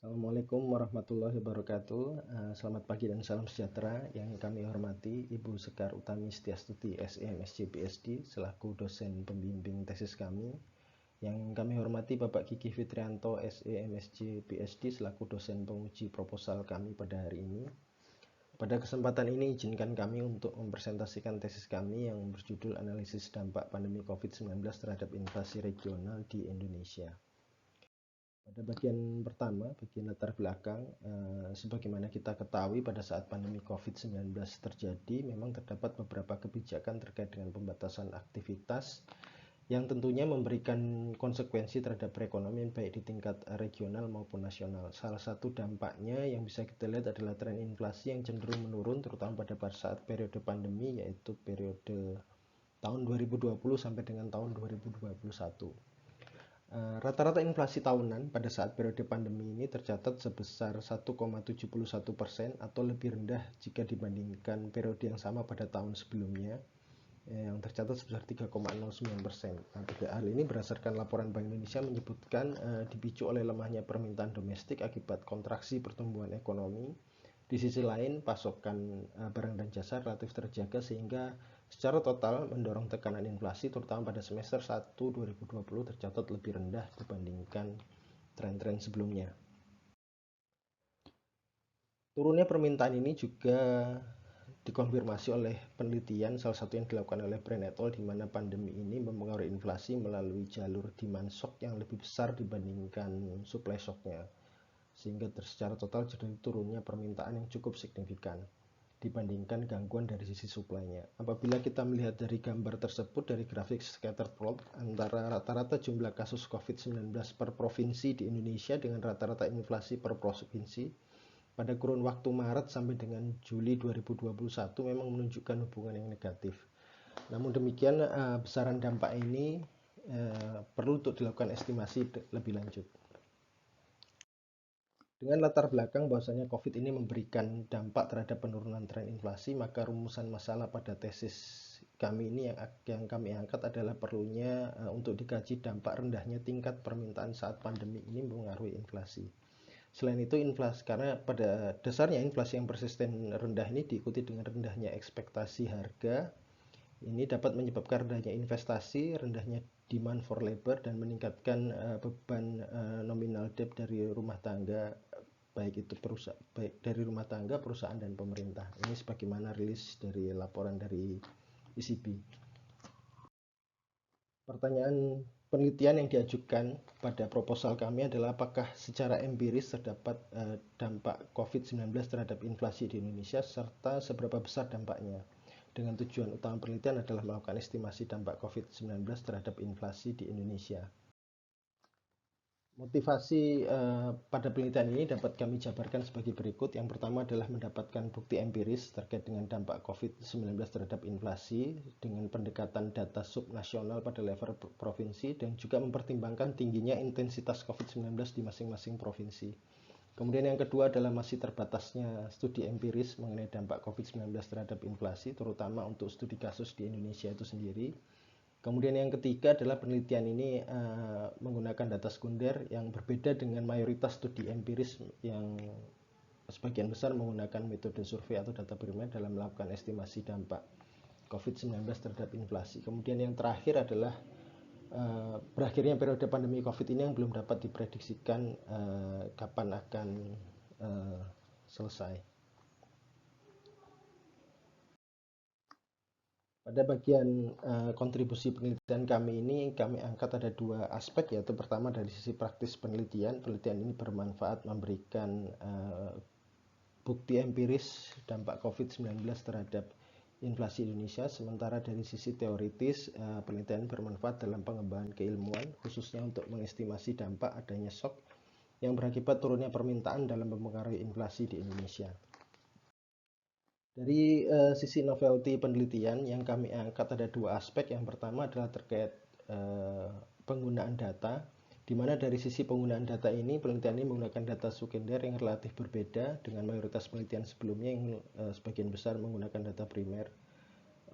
Assalamualaikum warahmatullahi wabarakatuh. Selamat pagi dan salam sejahtera. Yang kami hormati Ibu Sekar Utami Setiastuti SEMSC PhD selaku dosen pembimbing tesis kami. Yang kami hormati Bapak Kiki Fitrianto SEMSC PhD selaku dosen penguji proposal kami pada hari ini. Pada kesempatan ini izinkan kami untuk mempresentasikan tesis kami yang berjudul Analisis Dampak Pandemi COVID-19 terhadap Inflasi Regional di Indonesia. Pada bagian pertama, bagian latar belakang, sebagaimana kita ketahui pada saat pandemi COVID-19 terjadi, memang terdapat beberapa kebijakan terkait dengan pembatasan aktivitas yang tentunya memberikan konsekuensi terhadap perekonomian baik di tingkat regional maupun nasional. Salah satu dampaknya yang bisa kita lihat adalah tren inflasi yang cenderung menurun, terutama pada saat periode pandemi, yaitu periode tahun 2020 sampai dengan tahun 2021. Rata-rata inflasi tahunan pada saat periode pandemi ini tercatat sebesar 1,71% atau lebih rendah jika dibandingkan periode yang sama pada tahun sebelumnya yang tercatat sebesar 3,09%. Hal ini berdasarkan laporan Bank Indonesia menyebutkan dipicu oleh lemahnya permintaan domestik akibat kontraksi pertumbuhan ekonomi. Di sisi lain, pasokan barang dan jasa relatif terjaga sehingga secara total mendorong tekanan inflasi terutama pada semester 1 2020 tercatat lebih rendah dibandingkan tren-tren sebelumnya. Turunnya permintaan ini juga dikonfirmasi oleh penelitian salah satu yang dilakukan oleh Brand et al. Di mana pandemi ini mempengaruhi inflasi melalui jalur demand shock yang lebih besar dibandingkan supply shocknya, sehingga secara total jadi turunnya permintaan yang cukup signifikan dibandingkan gangguan dari sisi suplainya. Apabila kita melihat dari gambar tersebut dari grafik scatter plot antara rata-rata jumlah kasus COVID-19 per provinsi di Indonesia dengan rata-rata inflasi per provinsi pada kurun waktu Maret sampai dengan Juli 2021 memang menunjukkan hubungan yang negatif. Namun demikian, besaran dampak ini perlu untuk dilakukan estimasi lebih lanjut. Dengan latar belakang bahwasanya COVID ini memberikan dampak terhadap penurunan tren inflasi, maka rumusan masalah pada tesis kami ini yang kami angkat adalah perlunya untuk dikaji dampak rendahnya tingkat permintaan saat pandemi ini mempengaruhi inflasi. Selain itu, inflasi karena pada dasarnya inflasi yang persisten rendah ini diikuti dengan rendahnya ekspektasi harga. Ini dapat menyebabkan rendahnya investasi, rendahnya demand for labor, dan meningkatkan beban nominal debt dari rumah tangga, baik dari rumah tangga, perusahaan, dan pemerintah. Ini sebagaimana rilis dari laporan dari ECB. Pertanyaan penelitian yang diajukan pada proposal kami adalah apakah secara empiris terdapat dampak COVID-19 terhadap inflasi di Indonesia serta seberapa besar dampaknya. Dengan tujuan utama penelitian adalah melakukan estimasi dampak COVID-19 terhadap inflasi di Indonesia. Motivasi pada penelitian ini dapat kami jabarkan sebagai berikut. Yang pertama adalah mendapatkan bukti empiris terkait dengan dampak COVID-19 terhadap inflasi dengan pendekatan data subnasional pada level provinsi dan juga mempertimbangkan tingginya intensitas COVID-19 di masing-masing provinsi. Kemudian yang kedua adalah masih terbatasnya studi empiris mengenai dampak COVID-19 terhadap inflasi, terutama untuk studi kasus di Indonesia itu sendiri. Kemudian yang ketiga adalah penelitian ini menggunakan data sekunder yang berbeda dengan mayoritas studi empiris yang sebagian besar menggunakan metode survei atau data primer dalam melakukan estimasi dampak COVID-19 terhadap inflasi. Kemudian yang terakhir adalah berakhirnya periode pandemi COVID ini yang belum dapat diprediksikan kapan akan selesai. Pada bagian kontribusi penelitian kami ini, kami angkat ada dua aspek, yaitu pertama dari sisi praktis penelitian. Penelitian ini bermanfaat memberikan bukti empiris dampak COVID-19 terhadap inflasi Indonesia. Sementara dari sisi teoritis, penelitian bermanfaat dalam pengembangan keilmuan, khususnya untuk mengestimasi dampak adanya shock yang berakibat turunnya permintaan dalam mempengaruhi inflasi di Indonesia. Dari sisi novelty penelitian yang kami angkat ada dua aspek. Yang pertama adalah terkait penggunaan data, di mana dari sisi penggunaan data ini, penelitian ini menggunakan data sekunder yang relatif berbeda dengan mayoritas penelitian sebelumnya yang sebagian besar menggunakan data primer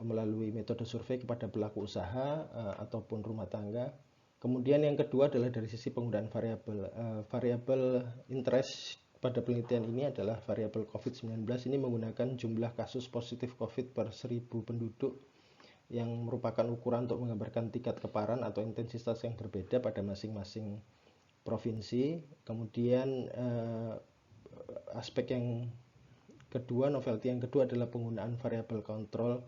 melalui metode survei kepada pelaku usaha ataupun rumah tangga. Kemudian yang kedua adalah dari sisi penggunaan variabel. Variabel interest pada penelitian ini adalah variabel COVID-19. Ini menggunakan jumlah kasus positif COVID per 1000 penduduk yang merupakan ukuran untuk menggambarkan tingkat keparahan atau intensitas yang berbeda pada masing-masing provinsi. Kemudian aspek yang kedua, novelty yang kedua adalah penggunaan variabel kontrol.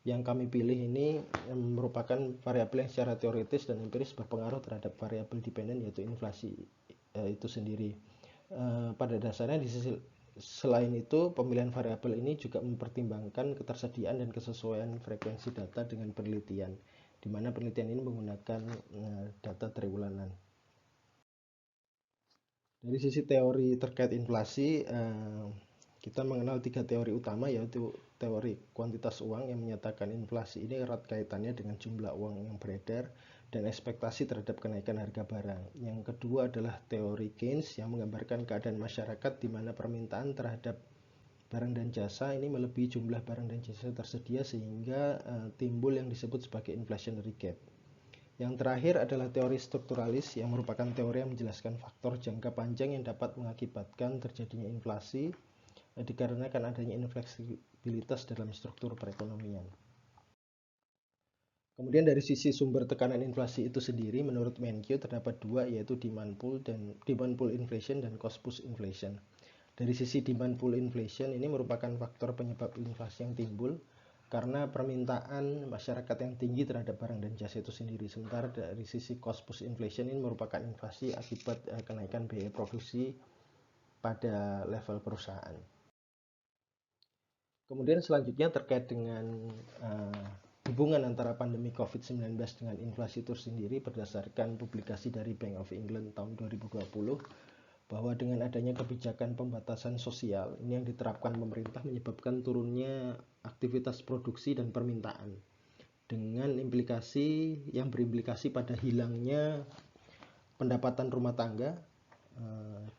Yang kami pilih ini merupakan variabel yang secara teoritis dan empiris berpengaruh terhadap variabel dependen, yaitu inflasi itu sendiri. Pada dasarnya selain itu, pemilihan variabel ini juga mempertimbangkan ketersediaan dan kesesuaian frekuensi data dengan penelitian, di mana penelitian ini menggunakan data triwulan. Dari sisi teori terkait inflasi, kita mengenal 3 teori utama, yaitu teori kuantitas uang yang menyatakan inflasi ini erat kaitannya dengan jumlah uang yang beredar dan ekspektasi terhadap kenaikan harga barang. Yang kedua adalah teori Keynes yang menggambarkan keadaan masyarakat di mana permintaan terhadap barang dan jasa ini melebihi jumlah barang dan jasa tersedia sehingga timbul yang disebut sebagai inflationary gap. Yang terakhir adalah teori strukturalis yang merupakan teori yang menjelaskan faktor jangka panjang yang dapat mengakibatkan terjadinya inflasi dikarenakan adanya infleksibilitas dalam struktur perekonomian. Kemudian dari sisi sumber tekanan inflasi itu sendiri, menurut Menkyu terdapat dua, yaitu demand pull inflation dan cost push inflation. Dari sisi demand pull inflation ini merupakan faktor penyebab inflasi yang timbul karena permintaan masyarakat yang tinggi terhadap barang dan jasa itu sendiri. Sementara dari sisi cost push inflation ini merupakan inflasi akibat kenaikan biaya produksi pada level perusahaan. Kemudian selanjutnya terkait dengan hubungan antara pandemi COVID-19 dengan inflasi itu sendiri, berdasarkan publikasi dari Bank of England tahun 2020, bahwa dengan adanya kebijakan pembatasan sosial ini yang diterapkan pemerintah menyebabkan turunnya aktivitas produksi dan permintaan, dengan implikasi yang berimplikasi pada hilangnya pendapatan rumah tangga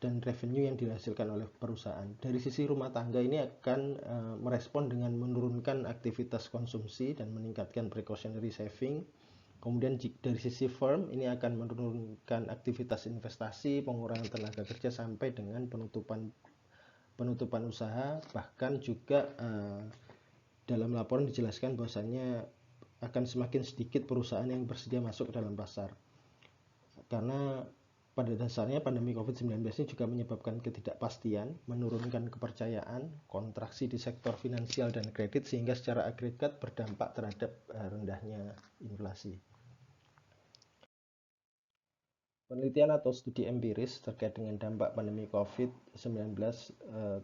dan revenue yang dihasilkan oleh perusahaan. Dari sisi rumah tangga ini akan merespon dengan menurunkan aktivitas konsumsi dan meningkatkan precautionary saving. Kemudian dari sisi firm ini akan menurunkan aktivitas investasi, pengurangan tenaga kerja sampai dengan penutupan usaha. Bahkan juga dalam laporan dijelaskan bahwasannya akan semakin sedikit perusahaan yang bersedia masuk ke dalam pasar. Karena pada dasarnya pandemi COVID-19 ini juga menyebabkan ketidakpastian, menurunkan kepercayaan, kontraksi di sektor finansial dan kredit, sehingga secara agregat berdampak terhadap rendahnya inflasi. Penelitian atau studi empiris terkait dengan dampak pandemi COVID-19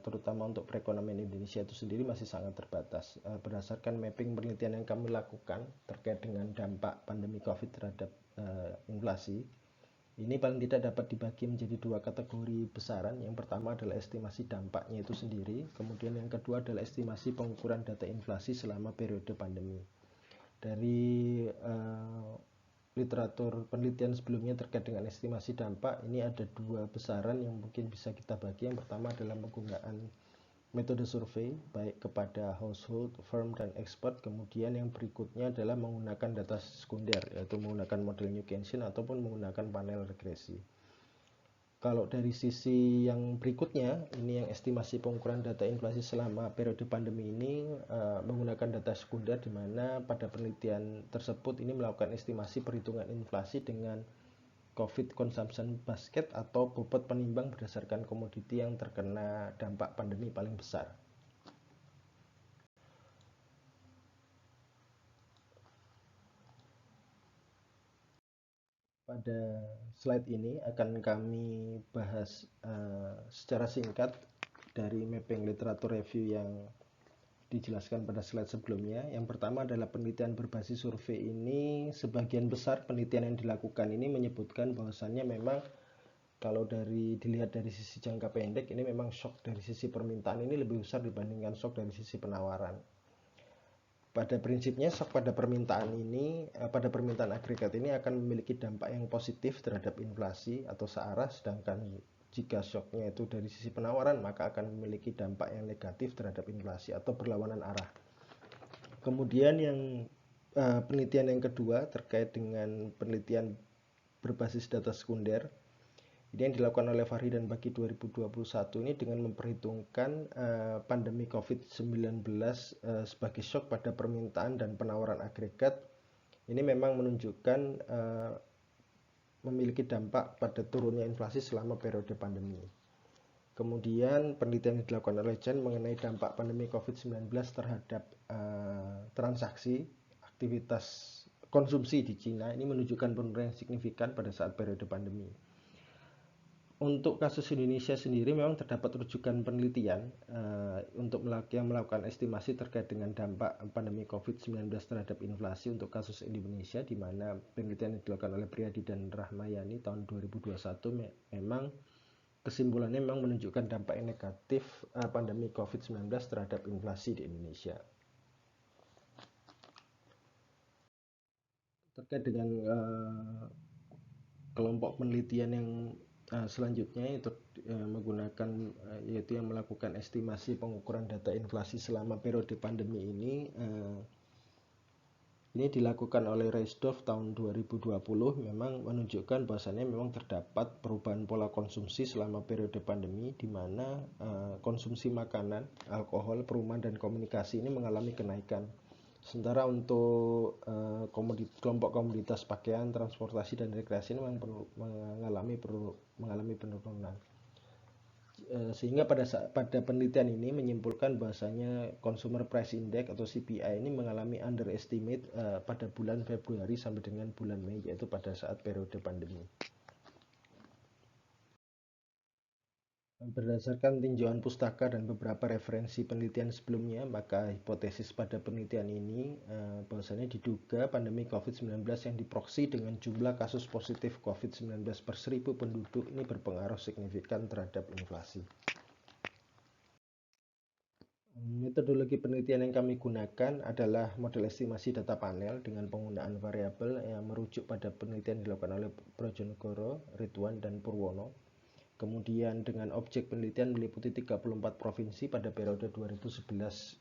terutama untuk perekonomian Indonesia itu sendiri masih sangat terbatas. Berdasarkan mapping penelitian yang kami lakukan terkait dengan dampak pandemi COVID terhadap inflasi, ini paling tidak dapat dibagi menjadi dua kategori besaran. Yang pertama adalah estimasi dampaknya itu sendiri, kemudian yang kedua adalah estimasi pengukuran data inflasi selama periode pandemi. Dari literatur penelitian sebelumnya terkait dengan estimasi dampak, ini ada dua besaran yang mungkin bisa kita bagi. Yang pertama adalah penggunaan metode survei baik kepada household, firm, dan expert. Kemudian yang berikutnya adalah menggunakan data sekunder, yaitu menggunakan model New Keynesian ataupun menggunakan panel regresi. Kalau dari sisi yang berikutnya, ini yang estimasi pengukuran data inflasi selama periode pandemi ini menggunakan data sekunder, di mana pada penelitian tersebut ini melakukan estimasi perhitungan inflasi dengan COVID Consumption Basket atau bobot penimbang berdasarkan komoditi yang terkena dampak pandemi paling besar. Pada slide ini akan kami bahas secara singkat dari mapping literatur review yang dijelaskan pada slide sebelumnya. Yang pertama adalah penelitian berbasis survei ini, sebagian besar penelitian yang dilakukan ini menyebutkan bahwasannya memang kalau dilihat dari sisi jangka pendek, ini memang shock dari sisi permintaan ini lebih besar dibandingkan shock dari sisi penawaran. Pada prinsipnya shock pada permintaan agregat ini akan memiliki dampak yang positif terhadap inflasi atau searah, sedangkan jika shocknya itu dari sisi penawaran, maka akan memiliki dampak yang negatif terhadap inflasi atau berlawanan arah. Kemudian yang penelitian yang kedua terkait dengan penelitian berbasis data sekunder. Ini yang dilakukan oleh Fahri dan Bagi 2021 ini dengan memperhitungkan pandemi COVID-19 sebagai shock pada permintaan dan penawaran agregat. Ini memang menunjukkan memiliki dampak pada turunnya inflasi selama periode pandemi. Kemudian penelitian yang dilakukan oleh Chen mengenai dampak pandemi COVID-19 terhadap transaksi aktivitas konsumsi di Cina ini menunjukkan penurunan yang signifikan pada saat periode pandemi. Untuk kasus Indonesia sendiri memang terdapat rujukan penelitian untuk melakukan estimasi terkait dengan dampak pandemi COVID-19 terhadap inflasi untuk kasus Indonesia, di mana penelitian yang dilakukan oleh Priyadi dan Rahmayani tahun 2021 memang kesimpulannya memang menunjukkan dampak yang negatif pandemi COVID-19 terhadap inflasi di Indonesia. Terkait dengan kelompok penelitian yang selanjutnya itu menggunakan yaitu yang melakukan estimasi pengukuran data inflasi selama periode pandemi ini dilakukan oleh Reisdorf tahun 2020 memang menunjukkan bahwasannya memang terdapat perubahan pola konsumsi selama periode pandemi, di mana konsumsi makanan, alkohol, perumahan dan komunikasi ini mengalami kenaikan. Sementara untuk kelompok komoditas pakaian, transportasi dan rekreasi ini memang mengalami penurunan. Sehingga pada penelitian ini menyimpulkan bahwasanya Consumer Price Index atau CPI ini mengalami underestimate pada bulan Februari sampai dengan bulan Mei, yaitu pada saat periode pandemi. Berdasarkan tinjauan pustaka dan beberapa referensi penelitian sebelumnya, maka hipotesis pada penelitian ini bahwasanya diduga pandemi COVID-19 yang diproksi dengan jumlah kasus positif COVID-19 per 1000 penduduk ini berpengaruh signifikan terhadap inflasi. Metodologi penelitian yang kami gunakan adalah model estimasi data panel dengan penggunaan variabel yang merujuk pada penelitian dilakukan oleh Brojonegoro, Ridwan, dan Purwono. Kemudian dengan objek penelitian meliputi 34 provinsi pada periode 2011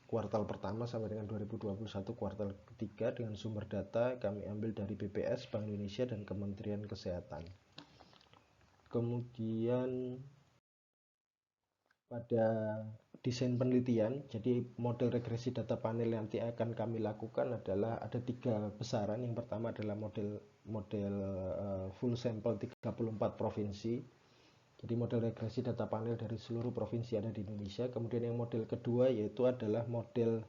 kuartal pertama sampai dengan 2021 kuartal ketiga, dengan sumber data kami ambil dari BPS, Bank Indonesia, dan Kementerian Kesehatan. Kemudian pada desain penelitian, jadi model regresi data panel yang nanti akan kami lakukan adalah ada 3 besaran. Yang pertama adalah model full sampel 34 provinsi. Jadi model regresi data panel dari seluruh provinsi ada di Indonesia. Kemudian yang model kedua yaitu adalah model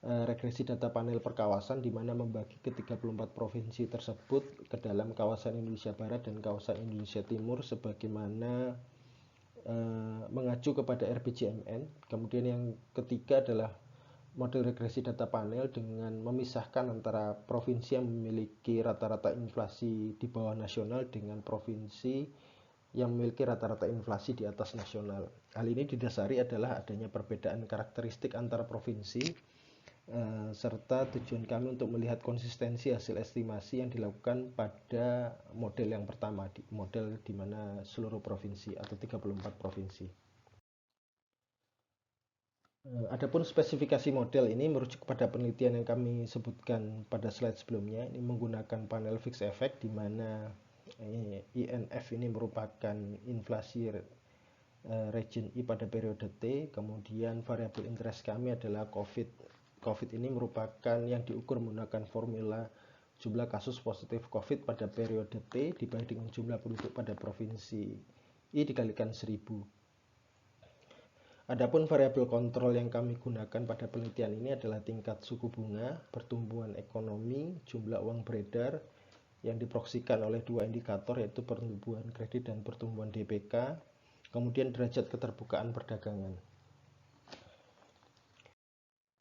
regresi data panel per kawasan, di mana membagi ke 34 provinsi tersebut ke dalam kawasan Indonesia Barat dan kawasan Indonesia Timur sebagaimana mengacu kepada RPJMN. Kemudian yang ketiga adalah model regresi data panel dengan memisahkan antara provinsi yang memiliki rata-rata inflasi di bawah nasional dengan provinsi yang memiliki rata-rata inflasi di atas nasional. Hal ini didasari adalah adanya perbedaan karakteristik antara provinsi serta tujuan kami untuk melihat konsistensi hasil estimasi yang dilakukan pada model yang pertama, model di mana seluruh provinsi atau 34 provinsi. Adapun spesifikasi model ini merujuk pada penelitian yang kami sebutkan pada slide sebelumnya. Ini menggunakan panel fixed effect, di mana INF ini merupakan inflasi region I pada periode T. Kemudian variabel interest kami adalah COVID ini merupakan yang diukur menggunakan formula jumlah kasus positif COVID pada periode T dibagi dengan jumlah penduduk pada provinsi I dikalikan 1000. Adapun variabel kontrol yang kami gunakan pada penelitian ini adalah tingkat suku bunga, pertumbuhan ekonomi, jumlah uang beredar, yang diproksikan oleh 2 indikator yaitu pertumbuhan kredit dan pertumbuhan DPK, kemudian derajat keterbukaan perdagangan.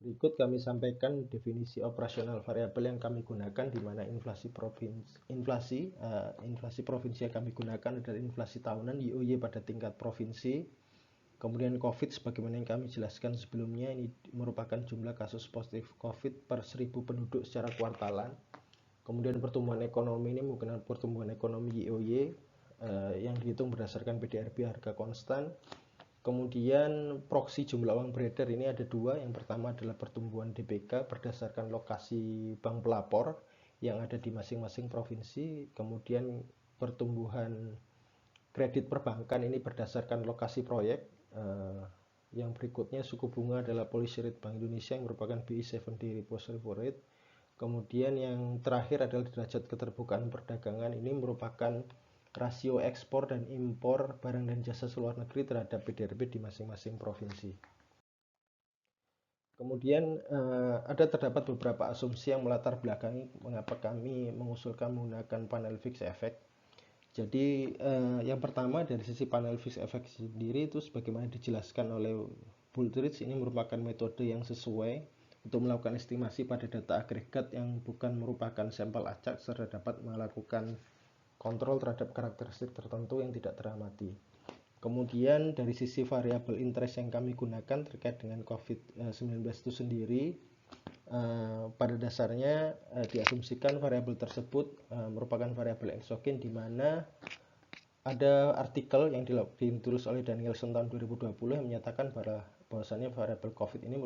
Berikut kami sampaikan definisi operasional variabel yang kami gunakan, di mana inflasi provinsi yang kami gunakan adalah inflasi tahunan YoY pada tingkat provinsi. Kemudian COVID sebagaimana yang kami jelaskan sebelumnya, ini merupakan jumlah kasus positif COVID per 1000 penduduk secara kuartalan. Kemudian pertumbuhan ekonomi ini menggunakan pertumbuhan ekonomi YoY yang dihitung berdasarkan PDRB harga konstan. Kemudian proksi jumlah uang beredar ini ada 2. Yang pertama adalah pertumbuhan DPK berdasarkan lokasi bank pelapor yang ada di masing-masing provinsi. Kemudian pertumbuhan kredit perbankan ini berdasarkan lokasi proyek. Yang berikutnya suku bunga adalah policy rate Bank Indonesia yang merupakan BI 70 repo rate. Kemudian yang terakhir adalah derajat keterbukaan perdagangan, ini merupakan rasio ekspor dan impor barang dan jasa seluar negeri terhadap PDRB di masing-masing provinsi. Kemudian terdapat beberapa asumsi yang melatar belakangi mengapa kami mengusulkan menggunakan panel fixed effect. Jadi yang pertama dari sisi panel fixed effect sendiri itu sebagaimana dijelaskan oleh Bullrich, ini merupakan metode yang sesuai untuk melakukan estimasi pada data agregat yang bukan merupakan sampel acak serta dapat melakukan kontrol terhadap karakteristik tertentu yang tidak teramati. Kemudian dari sisi variabel interest yang kami gunakan terkait dengan COVID-19 itu sendiri, pada dasarnya diasumsikan variabel tersebut merupakan variabel eksogen, di mana ada artikel yang ditulis oleh Danielson tahun 2020 yang menyatakan bahwasannya variabel COVID ini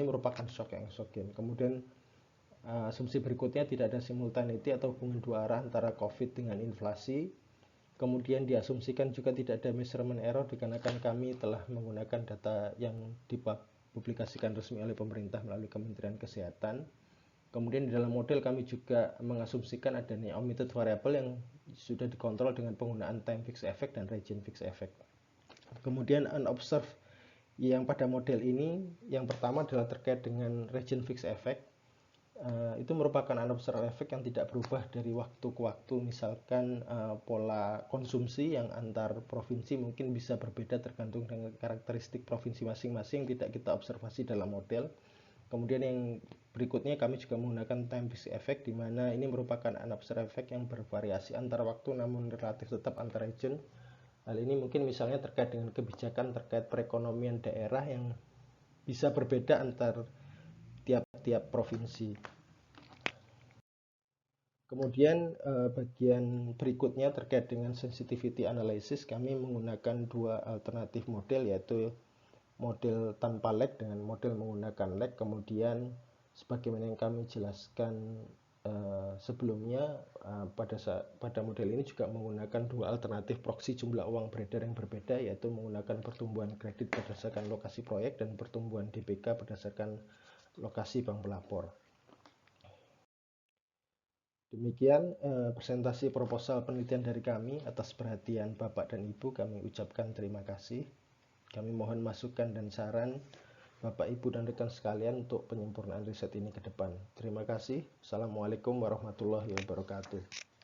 merupakan shock yang eksogen. Kemudian asumsi berikutnya tidak ada simultaneity atau hubungan dua arah antara COVID dengan inflasi. Kemudian diasumsikan juga tidak ada measurement error dikarenakan kami telah menggunakan data yang dipublikasikan resmi oleh pemerintah melalui Kementerian Kesehatan. Kemudian di dalam model kami juga mengasumsikan adanya omitted variable yang sudah dikontrol dengan penggunaan time fixed effect dan region fixed effect. Kemudian unobserved yang pada model ini, yang pertama adalah terkait dengan region fixed effect. Itu merupakan unobserved effect yang tidak berubah dari waktu ke waktu. Misalkan pola konsumsi yang antar provinsi mungkin bisa berbeda tergantung dengan karakteristik provinsi masing-masing, tidak kita observasi dalam model. Kemudian yang berikutnya kami juga menggunakan time fixed effect, di mana ini merupakan unobserved effect yang bervariasi antar waktu namun relatif tetap antar region. Hal ini mungkin misalnya terkait dengan kebijakan terkait perekonomian daerah yang bisa berbeda antar tiap-tiap provinsi. Kemudian bagian berikutnya terkait dengan sensitivity analysis, kami menggunakan dua alternatif model, yaitu model tanpa lag dengan model menggunakan lag. Kemudian sebagaimana yang kami jelaskan sebelumnya, pada model ini juga menggunakan dua alternatif proksi jumlah uang beredar yang berbeda, yaitu menggunakan pertumbuhan kredit berdasarkan lokasi proyek dan pertumbuhan DPK berdasarkan lokasi bank pelapor. Demikian presentasi proposal penelitian dari kami. Atas perhatian Bapak dan Ibu kami ucapkan terima kasih. Kami mohon masukan dan saran Bapak, Ibu, dan rekan sekalian untuk penyempurnaan riset ini ke depan. Terima kasih. Assalamualaikum warahmatullahi wabarakatuh.